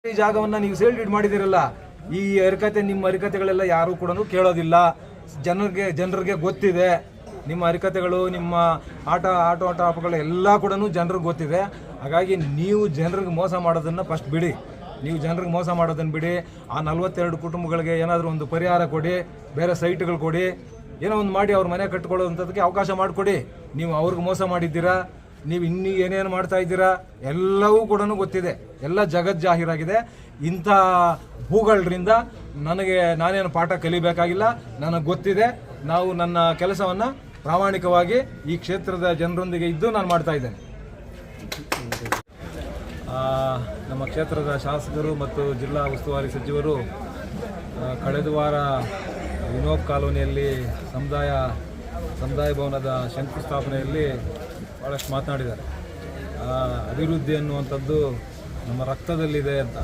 ಈ ಜಾಗವನ್ನು ನೀವು ಸೇಲ್ ಡೀಡ್ ಮಾಡಿದಿರಲ್ಲ, ಈ ಹರಿಕತೆ ನಿಮ್ಮ ಹರಿಕತೆಗಳೆಲ್ಲ ಯಾರು ಕೂಡ ಕೇಳೋದಿಲ್ಲ. ಜನರಿಗೆ ಗೊತ್ತಿದೆ ನಿಮ್ಮ ಹರಿಕತೆಗಳು, ನಿಮ್ಮ ಆಟೋಟಗಳು ಎಲ್ಲ ಕೂಡ ಜನರಿಗೆ ಗೊತ್ತಿದೆ. ಹಾಗಾಗಿ ನೀವು ಜನರಿಗೆ ಮೋಸ ಮಾಡೋದನ್ನು ಫಸ್ಟ್ ಬಿಡಿ. ನೀವು ಜನರಿಗೆ ಮೋಸ ಮಾಡೋದನ್ನು ಬಿಡಿ. ಆ 42 ಕುಟುಂಬಗಳಿಗೆ ಏನಾದರೂ ಒಂದು ಪರಿಹಾರ ಕೊಡಿ, ಬೇರೆ ಸೈಟ್ಗಳು ಕೊಡಿ, ಏನೋ ಒಂದು ಮಾಡಿ ಅವ್ರ ಮನೆ ಕಟ್ಕೊಳ್ಳೋವಂಥದ್ದಕ್ಕೆ ಅವಕಾಶ ಮಾಡಿಕೊಡಿ. ನೀವು ಅವ್ರಿಗೆ ಮೋಸ ಮಾಡಿದ್ದೀರಾ, ನೀವು ಇನ್ನೂ ಏನೇನು ಮಾಡ್ತಾ ಇದ್ದೀರಾ ಎಲ್ಲವೂ ಕೂಡ ಗೊತ್ತಿದೆ, ಎಲ್ಲ ಜಗಜ್ಜಾಹೀರಾಗಿದೆ. ಇಂಥ ಭೂಗಳರಿಂದ ನಾನೇನು ಪಾಠ ಕಲಿಬೇಕಾಗಿಲ್ಲ, ನನಗೆ ಗೊತ್ತಿದೆ. ನಾವು ನನ್ನ ಕೆಲಸವನ್ನು ಪ್ರಾಮಾಣಿಕವಾಗಿ ಈ ಕ್ಷೇತ್ರದ ಜನರೊಂದಿಗೆ ಇದ್ದು ನಾನು ಮಾಡ್ತಾ ಇದ್ದೇನೆ. ನಮ್ಮ ಕ್ಷೇತ್ರದ ಶಾಸಕರು ಮತ್ತು ಜಿಲ್ಲಾ ಉಸ್ತುವಾರಿ ಸಚಿವರು ಕಳೆದ ವಾರ ವಿನೋಬ್ ಕಾಲೋನಿಯಲ್ಲಿ ಸಮುದಾಯ ಭವನದ ಶಂಕುಸ್ಥಾಪನೆಯಲ್ಲಿ ಭಾಳಷ್ಟು ಮಾತನಾಡಿದ್ದಾರೆ. ಅಭಿವೃದ್ಧಿ ಅನ್ನುವಂಥದ್ದು ನಮ್ಮ ರಕ್ತದಲ್ಲಿದೆ ಅಂತ.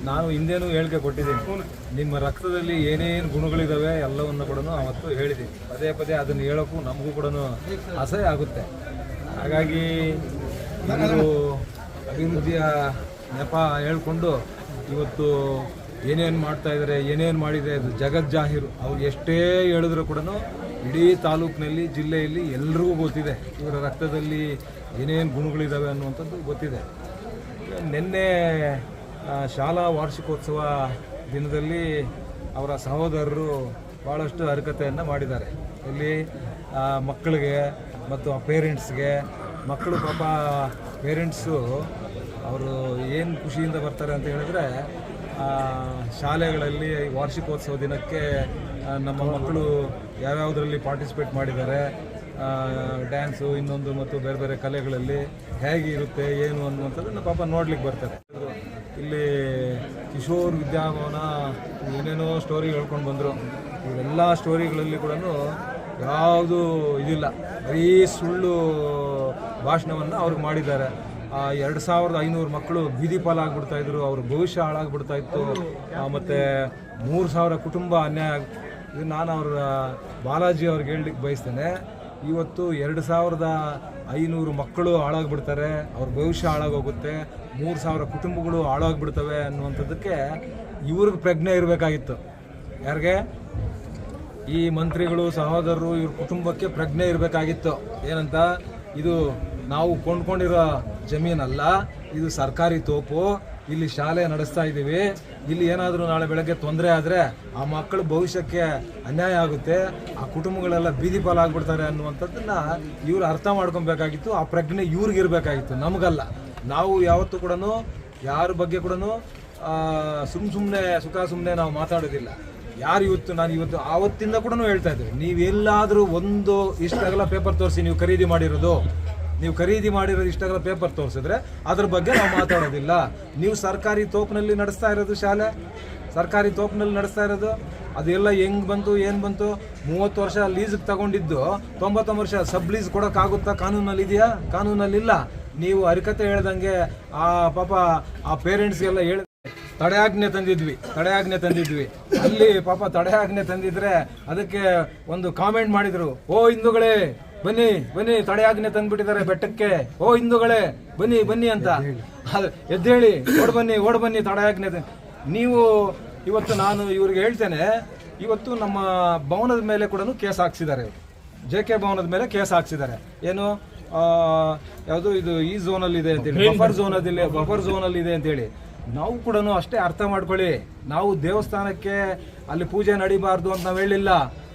ನಾನು ಹಿಂದೇನೂ ಹೇಳಿಕೆ ಕೊಟ್ಟಿದ್ದೀನಿ. ನಿಮ್ಮ ರಕ್ತದಲ್ಲಿ ಏನೇನು ಗುಣಗಳಿದ್ದಾವೆ ಎಲ್ಲವನ್ನು ಕೂಡ ಅವತ್ತು ಹೇಳಿದ್ದೀನಿ. ಪದೇ ಅದನ್ನು ಹೇಳೋಕ್ಕೂ ನಮಗೂ ಕೂಡ ಅಸಹ್ಯ ಆಗುತ್ತೆ. ಹಾಗಾಗಿ ಇವರು ಅಭಿವೃದ್ಧಿಯ ನೆಪ ಹೇಳ್ಕೊಂಡು ಇವತ್ತು ಏನೇನು ಮಾಡ್ತಾ ಇದ್ದಾರೆ, ಏನೇನು ಮಾಡಿದೆ ಅದು ಜಗಜ್ಜಾಹೀರು. ಅವ್ರು ಎಷ್ಟೇ ಹೇಳಿದ್ರು ಕೂಡ ಇಡೀ ತಾಲೂಕಿನಲ್ಲಿ, ಜಿಲ್ಲೆಯಲ್ಲಿ ಎಲ್ರಿಗೂ ಗೊತ್ತಿದೆ ಇವರ ರಕ್ತದಲ್ಲಿ ಏನೇನು ಗುಣಗಳಿದ್ದಾವೆ ಅನ್ನುವಂಥದ್ದು ಗೊತ್ತಿದೆ. ನಿನ್ನೆ ಶಾಲಾ ವಾರ್ಷಿಕೋತ್ಸವ ದಿನದಲ್ಲಿ ಅವರ ಸಹೋದರರು ಭಾಳಷ್ಟು ಹರಿಕತೆಯನ್ನು ಮಾಡಿದ್ದಾರೆ. ಇಲ್ಲಿ ಮಕ್ಕಳಿಗೆ ಮತ್ತು ಆ ಪೇರೆಂಟ್ಸ್ಗೆ, ಮಕ್ಕಳು ಪಾಪ ಪೇರೆಂಟ್ಸು ಅವರು ಏನು ಖುಷಿಯಿಂದ ಬರ್ತಾರೆ ಅಂತ ಹೇಳಿದ್ರೆ, ಶಾಲೆಗಳಲ್ಲಿ ವಾರ್ಷಿಕೋತ್ಸವ ದಿನಕ್ಕೆ ನಮ್ಮ ಮಕ್ಕಳು ಯಾವ್ಯಾವುದರಲ್ಲಿ ಪಾರ್ಟಿಸಿಪೇಟ್ ಮಾಡಿದ್ದಾರೆ, ಡ್ಯಾನ್ಸು ಇನ್ನೊಂದು ಮತ್ತು ಬೇರೆ ಬೇರೆ ಕಲೆಗಳಲ್ಲಿ ಹೇಗೆ ಇರುತ್ತೆ ಏನು ಅನ್ನುವಂಥದ್ದನ್ನು ಪಾಪ ನೋಡ್ಲಿಕ್ಕೆ ಬರ್ತಾರೆ. ಇಲ್ಲಿ ಕಿಶೋರ್ ವಿದ್ಯಾಭವನ ಏನೇನೋ ಸ್ಟೋರಿ ಹೇಳ್ಕೊಂಡು ಬಂದರು. ಇವೆಲ್ಲ ಸ್ಟೋರಿಗಳಲ್ಲಿ ಕೂಡ ಯಾವುದೂ ಇದಿಲ್ಲ, ಬರೀ ಸುಳ್ಳು ಭಾಷಣವನ್ನು ಅವ್ರಿಗೆ ಮಾಡಿದ್ದಾರೆ. 2500 ಮಕ್ಕಳು ಬೀದಿ ಪಾಲಾಗ್ಬಿಡ್ತಾಯಿದ್ರು, ಅವ್ರ ಭವಿಷ್ಯ ಹಾಳಾಗ್ಬಿಡ್ತಾಯಿತ್ತು. ಮತ್ತು 3000 ಕುಟುಂಬ ಅನ್ಯಾಯ. ಇದು ನಾನು ಅವರ ಬಾಲಾಜಿ ಅವ್ರಿಗೆ ಹೇಳಲಿಕ್ಕೆ ಬಯಸ್ತೇನೆ. ಇವತ್ತು 2500 ಮಕ್ಕಳು ಹಾಳಾಗ್ಬಿಡ್ತಾರೆ, ಅವ್ರ ಭವಿಷ್ಯ ಹಾಳಾಗೋಗುತ್ತೆ, 3000 ಕುಟುಂಬಗಳು ಹಾಳಾಗ್ಬಿಡ್ತವೆ ಅನ್ನುವಂಥದ್ದಕ್ಕೆ ಇವ್ರಿಗೆ ಪ್ರಜ್ಞೆ ಇರಬೇಕಾಗಿತ್ತು. ಯಾರಿಗೆ? ಈ ಮಂತ್ರಿಗಳು, ಸಹೋದರರು, ಇವ್ರ ಕುಟುಂಬಕ್ಕೆ ಪ್ರಜ್ಞೆ ಇರಬೇಕಾಗಿತ್ತು. ಏನಂತ, ಇದು ನಾವು ಕೊಂಡ್ಕೊಂಡಿರೋ ಜಮೀನಲ್ಲ, ಇದು ಸರ್ಕಾರಿ ತೋಪು, ಇಲ್ಲಿ ಶಾಲೆ ನಡೆಸ್ತಾ ಇದ್ದೀವಿ, ಇಲ್ಲಿ ಏನಾದರೂ ನಾಳೆ ಬೆಳಗ್ಗೆ ತೊಂದರೆ ಆದರೆ ಆ ಮಕ್ಕಳ ಭವಿಷ್ಯಕ್ಕೆ ಅನ್ಯಾಯ ಆಗುತ್ತೆ, ಆ ಕುಟುಂಬಗಳೆಲ್ಲ ಬೀದಿ ಪಾಲಾಗ್ಬಿಡ್ತಾರೆ ಅನ್ನುವಂಥದ್ದನ್ನು ಇವರು ಅರ್ಥ ಮಾಡ್ಕೊಬೇಕಾಗಿತ್ತು. ಆ ಪ್ರಜ್ಞೆ ಇವ್ರಿಗಿರಬೇಕಾಗಿತ್ತು, ನಮಗಲ್ಲ. ನಾವು ಯಾವತ್ತೂ ಕೂಡ ಯಾರ ಬಗ್ಗೆ ಕೂಡ ಸುಮ್ಮನೆ ಸುಮ್ಮನೆ ನಾವು ಮಾತಾಡೋದಿಲ್ಲ. ಯಾರು ನಾನು ಇವತ್ತು ಆವತ್ತಿಂದ ಕೂಡ ಹೇಳ್ತಾ ಇದ್ದೀವಿ, ನೀವೆಲ್ಲಾದರೂ ಒಂದು ಇಷ್ಟಾಗಲ್ಲ ಪೇಪರ್ ತೋರಿಸಿ ನೀವು ಖರೀದಿ ಮಾಡಿರೋದು ಇಷ್ಟಾಗಲ್ಲ ಪೇಪರ್ ತೋರಿಸಿದ್ರೆ ಅದ್ರ ಬಗ್ಗೆ ನಾವು ಮಾತಾಡೋದಿಲ್ಲ. ನೀವು ಸರ್ಕಾರಿ ತೋಪಿನಲ್ಲಿ ನಡೆಸ್ತಾ ಇರೋದು, ಶಾಲೆ ಸರ್ಕಾರಿ ತೋಪಿನಲ್ಲಿ ನಡೆಸ್ತಾ ಇರೋದು, ಅದೆಲ್ಲ ಹೆಂಗೆ ಬಂತು, ಏನು ಬಂತು? 30 ವರ್ಷ ಲೀಸ್ಗೆ ತಗೊಂಡಿದ್ದು 99 ವರ್ಷ ಸಬ್ ಲೀಸ್ ಕೊಡೋಕ್ಕಾಗುತ್ತಾ? ಕಾನೂನಲ್ಲಿ ಇದೆಯಾ? ಕಾನೂನಲ್ಲಿಲ್ಲ. ನೀವು ಹರಿಕತೆ ಹೇಳ್ದಂಗೆ ಆ ಪಾಪ ಆ ಪೇರೆಂಟ್ಸ್ಗೆಲ್ಲ ಹೇಳಿ ತಡೆಯಾಜ್ಞೆ ತಂದಿದ್ವಿ. ಅಲ್ಲಿ ಪಾಪ ತಡೆಯಾಜ್ಞೆ ತಂದಿದ್ರೆ ಅದಕ್ಕೆ ಒಂದು ಕಾಮೆಂಟ್ ಮಾಡಿದ್ರು, ಓ ಹಿಂದೂಗಳೇ ಬನ್ನಿ ತಡೆಯಾಜ್ಞೆ ತಂದ್ಬಿಟ್ಟಿದ್ದಾರೆ ಬೆಟ್ಟಕ್ಕೆ, ಓ ಹಿಂದೂಗಳೇ ಬನ್ನಿ ಅಂತ. ಎದ್ದೇಳಿ ಓಡ್ ಬನ್ನಿ ತಡೆಯಾಜ್ಞೆ. ನೀವು ಇವತ್ತು ನಾನು ಇವ್ರಿಗೆ ಹೇಳ್ತೇನೆ, ಇವತ್ತು ನಮ್ಮ ಭವನದ ಮೇಲೆ ಕೂಡ ಕೇಸ್ ಹಾಕ್ಸಿದ್ದಾರೆ. JK ಭವನದ ಮೇಲೆ ಕೇಸ್ ಹಾಕ್ಸಿದ್ದಾರೆ. ಏನು ಯಾವುದು ಇದು ಈ ಝೋನಲ್ಲಿದೆ ಅಂತೇಳಿ, ಬಫರ್ ಝೋನಲ್ಲಿದೆ ಅಂತೇಳಿ. ನಾವು ಕೂಡ ಅಷ್ಟೇ ಅರ್ಥ ಮಾಡ್ಕೊಳ್ಳಿ. ನಾವು ದೇವಸ್ಥಾನಕ್ಕೆ ಅಲ್ಲಿ ಪೂಜೆ ನಡಿಬಾರ್ದು ಅಂತ ನಾವು ಹೇಳಿಲ್ಲ.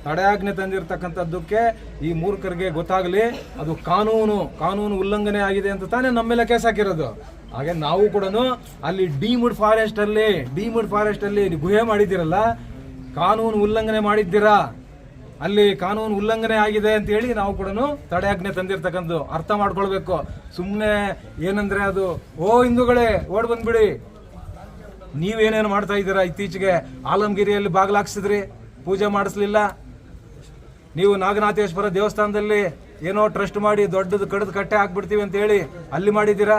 ತಡೆಯಾಜ್ಞೆ ತಂದಿರತಕ್ಕಂಥದ್ದಕ್ಕೆ ಈ ಮೂರ್ಖರಿಗೆ ಗೊತ್ತಾಗಲಿ, ಅದು ಕಾನೂನು ಉಲ್ಲಂಘನೆ ಆಗಿದೆ ಅಂತ ತಾನೇ ನಮ್ಮ ಮೇಲೆ ಕೇಸ್ ಹಾಕಿರೋದು. ಹಾಗೆ ನಾವು ಕೂಡ ಅಲ್ಲಿ ಡೀಮ್ಡ್ ಫಾರೆಸ್ಟ್ ಅಲ್ಲಿ ಗುಹೆ ಮಾಡಿದ್ದೀರಲ್ಲ, ಕಾನೂನು ಉಲ್ಲಂಘನೆ ಮಾಡಿದ್ದೀರಾ, ಅಲ್ಲಿ ಕಾನೂನು ಉಲ್ಲಂಘನೆ ಆಗಿದೆ ಅಂತ ಹೇಳಿ ನಾವು ಕೂಡ ತಡೆಯಾಜ್ಞೆ ತಂದಿರತಕ್ಕಂಥದ್ದು ಅರ್ಥ ಮಾಡ್ಕೊಳ್ಬೇಕು. ಸುಮ್ಮನೆ ಏನಂದ್ರೆ ಅದು ಓ ಹಿಂದೂಗಳೇ ಓಡ್ ಬಂದ್ಬಿಡಿ. ನೀವೇನೇನು ಮಾಡ್ತಾ ಇದ್ದೀರಾ? ಇತ್ತೀಚೆಗೆ ಆಲಮಗಿರಿಯಲ್ಲಿ ಬಾಗಿಲಾಕ್ಸಿದ್ರಿ, ಪೂಜೆ ಮಾಡಿಸ್ಲಿಲ್ಲ. ನೀವು ನಾಗನಾಥೇಶ್ವರ ದೇವಸ್ಥಾನದಲ್ಲಿ ಏನೋ ಟ್ರಸ್ಟ್ ಮಾಡಿ ದೊಡ್ಡದು ಕಡ್ದು ಕಟ್ಟೆ ಹಾಕ್ಬಿಡ್ತೀವಿ ಅಂತ ಹೇಳಿ ಅಲ್ಲಿ ಮಾಡಿದ್ದೀರಾ.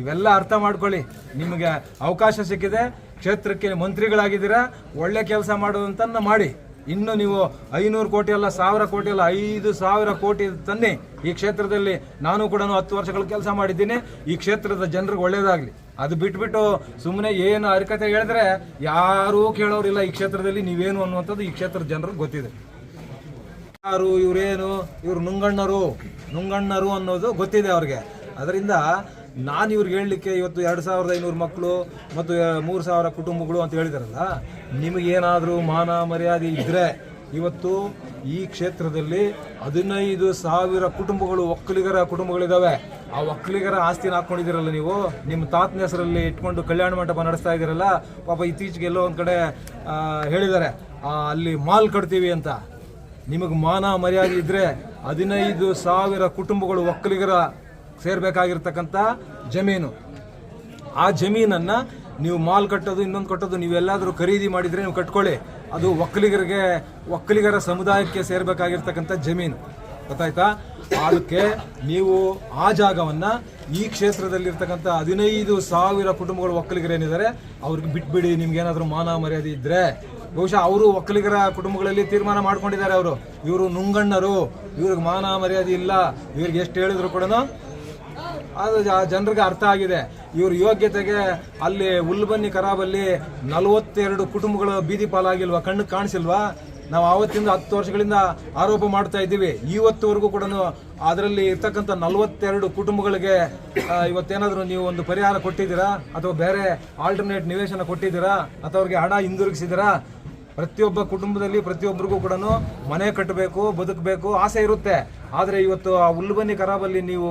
ಇವೆಲ್ಲ ಅರ್ಥ ಮಾಡ್ಕೊಳ್ಳಿ. ನಿಮಗೆ ಅವಕಾಶ ಸಿಕ್ಕಿದೆ, ಕ್ಷೇತ್ರಕ್ಕೆ ಮಂತ್ರಿಗಳಾಗಿದ್ದೀರಾ, ಒಳ್ಳೆ ಕೆಲಸ ಮಾಡೋದಂತನ್ನ ಮಾಡಿ. ಇನ್ನು ನೀವು 500 ಕೋಟಿ ಅಲ್ಲ, 1000 ಕೋಟಿ ಅಲ್ಲ, 5000 ಕೋಟಿ ತನ್ನಿ ಈ ಕ್ಷೇತ್ರದಲ್ಲಿ. ನಾನು ಕೂಡ 10 ವರ್ಷಗಳ ಕೆಲಸ ಮಾಡಿದ್ದೀನಿ. ಈ ಕ್ಷೇತ್ರದ ಜನರಿಗೆ ಒಳ್ಳೆಯದಾಗಲಿ. ಅದು ಬಿಟ್ಬಿಟ್ಟು ಸುಮ್ಮನೆ ಏನು ಹರಿಕತೆ ಹೇಳಿದ್ರೆ ಯಾರೂ ಕೇಳೋರಿಲ್ಲ. ಈ ಕ್ಷೇತ್ರದಲ್ಲಿ ನೀವೇನು ಅನ್ನುವಂಥದ್ದು ಈ ಕ್ಷೇತ್ರದ ಜನರಿಗೆ ಗೊತ್ತಿದೆ. ಯಾರು ಇವರೇನು, ಇವ್ರು ನುಂಗಣ್ಣರು ಅನ್ನೋದು ಗೊತ್ತಿದೆ ಅವ್ರಿಗೆ. ಅದರಿಂದ ನಾನು ಇವ್ರಿಗೆ ಹೇಳಲಿಕ್ಕೆ ಇವತ್ತು 2500 ಮಕ್ಕಳು ಮತ್ತು 3000 ಕುಟುಂಬಗಳು ಅಂತ ಹೇಳಿದಾರಲ್ಲ, ನಿಮಗೇನಾದರೂ ಮಾನ ಮರ್ಯಾದೆ ಇದ್ದರೆ ಇವತ್ತು ಈ ಕ್ಷೇತ್ರದಲ್ಲಿ 15,000 ಕುಟುಂಬಗಳು, ಒಕ್ಕಲಿಗರ ಕುಟುಂಬಗಳಿದ್ದಾವೆ. ಆ ಒಕ್ಕಲಿಗರ ಆಸ್ತಿನ ಹಾಕ್ಕೊಂಡಿದ್ದೀರಲ್ಲ ನೀವು, ನಿಮ್ಮ ತಾತನ ಹೆಸರಲ್ಲಿ ಇಟ್ಕೊಂಡು ಕಲ್ಯಾಣ ಮಂಟಪ ನಡೆಸ್ತಾ ಇದ್ದೀರಲ್ಲ. ಪಾಪ ಇತ್ತೀಚೆಗೆ ಎಲ್ಲೋ ಒಂದು ಕಡೆ ಹೇಳಿದ್ದಾರೆ ಅಲ್ಲಿ ಮಾಲ್ ಕಟ್ತೀವಿ ಅಂತ. ನಿಮಗೆ ಮಾನ ಮರ್ಯಾದೆ ಇದ್ದರೆ 15,000 ಕುಟುಂಬಗಳು ಒಕ್ಕಲಿಗರ ಸೇರ್ಬೇಕಾಗಿರ್ತಕ್ಕಂಥ ಜಮೀನು, ಆ ಜಮೀನನ್ನು ನೀವು ಮಾಲ್ ಕಟ್ಟೋದು ಇನ್ನೊಂದು ಕಟ್ಟೋದು ನೀವೆಲ್ಲಾದರೂ ಖರೀದಿ ಮಾಡಿದರೆ ನೀವು ಕಟ್ಕೊಳ್ಳಿ. ಅದು ಒಕ್ಕಲಿಗರ ಸಮುದಾಯಕ್ಕೆ ಸೇರ್ಬೇಕಾಗಿರ್ತಕ್ಕಂಥ ಜಮೀನು, ಗೊತ್ತಾಯ್ತಾ? ಅದಕ್ಕೆ ನೀವು ಆ ಜಾಗವನ್ನು ಈ ಕ್ಷೇತ್ರದಲ್ಲಿರ್ತಕ್ಕಂಥ 15,000 ಕುಟುಂಬಗಳು ಒಕ್ಕಲಿಗರೇನಿದ್ದಾರೆ ಅವ್ರಿಗೆ ಬಿಟ್ಬಿಡಿ. ನಿಮ್ಗೇನಾದರೂ ಮಾನ ಮರ್ಯಾದೆ ಇದ್ದರೆ ಬಹುಶಃ ಅವರು ಒಕ್ಕಲಿಗರ ಕುಟುಂಬಗಳಲ್ಲಿ ತೀರ್ಮಾನ ಮಾಡ್ಕೊಂಡಿದ್ದಾರೆ. ಇವರು ನುಂಗಣ್ಣರು, ಇವ್ರಿಗೆ ಮಾನ ಮರ್ಯಾದೆ ಇಲ್ಲ, ಇವ್ರಿಗೆ ಎಷ್ಟು ಹೇಳಿದ್ರು ಕೂಡ ಅದು ಜನರಿಗೆ ಅರ್ಥ ಆಗಿದೆ. ಇವ್ರ ಯೋಗ್ಯತೆಗೆ ಅಲ್ಲಿ ಹುಲ್ಬನ್ನಿ ಕರಾಬಲ್ಲಿ 42 ಕುಟುಂಬಗಳು ಬೀದಿ ಪಾಲಾಗಿಲ್ವಾ, ಕಣ್ಣಿಗೆ ಕಾಣಿಸಿಲ್ವಾ? ನಾವು ಆವತ್ತಿಂದ 10 ವರ್ಷಗಳಿಂದ ಆರೋಪ ಮಾಡ್ತಾ ಇದ್ದೀವಿ. ಇವತ್ತುವರೆಗೂ ಕೂಡ ಅದರಲ್ಲಿ ಇರ್ತಕ್ಕಂಥ 42 ಕುಟುಂಬಗಳಿಗೆ ಇವತ್ತೇನಾದರೂ ನೀವು ಒಂದು ಪರಿಹಾರ ಕೊಟ್ಟಿದ್ದೀರಾ, ಅಥವಾ ಬೇರೆ ಆಲ್ಟರ್ನೇಟ್ ನಿವೇಶನ ಕೊಟ್ಟಿದ್ದೀರಾ, ಅಥವಾ ಅವ್ರಿಗೆ ಹಣ ಹಿಂದಿರುಗಿಸಿದ್ದೀರಾ? ಪ್ರತಿಯೊಬ್ಬ ಕುಟುಂಬದಲ್ಲಿ ಪ್ರತಿಯೊಬ್ಬರಿಗೂ ಕೂಡ ಮನೆ ಕಟ್ಟಬೇಕು, ಬದುಕಬೇಕು ಆಸೆ ಇರುತ್ತೆ. ಆದರೆ ಇವತ್ತು ಆ ಹುಲ್ಬನ್ನಿ ಕರಾಬಲ್ಲಿ ನೀವು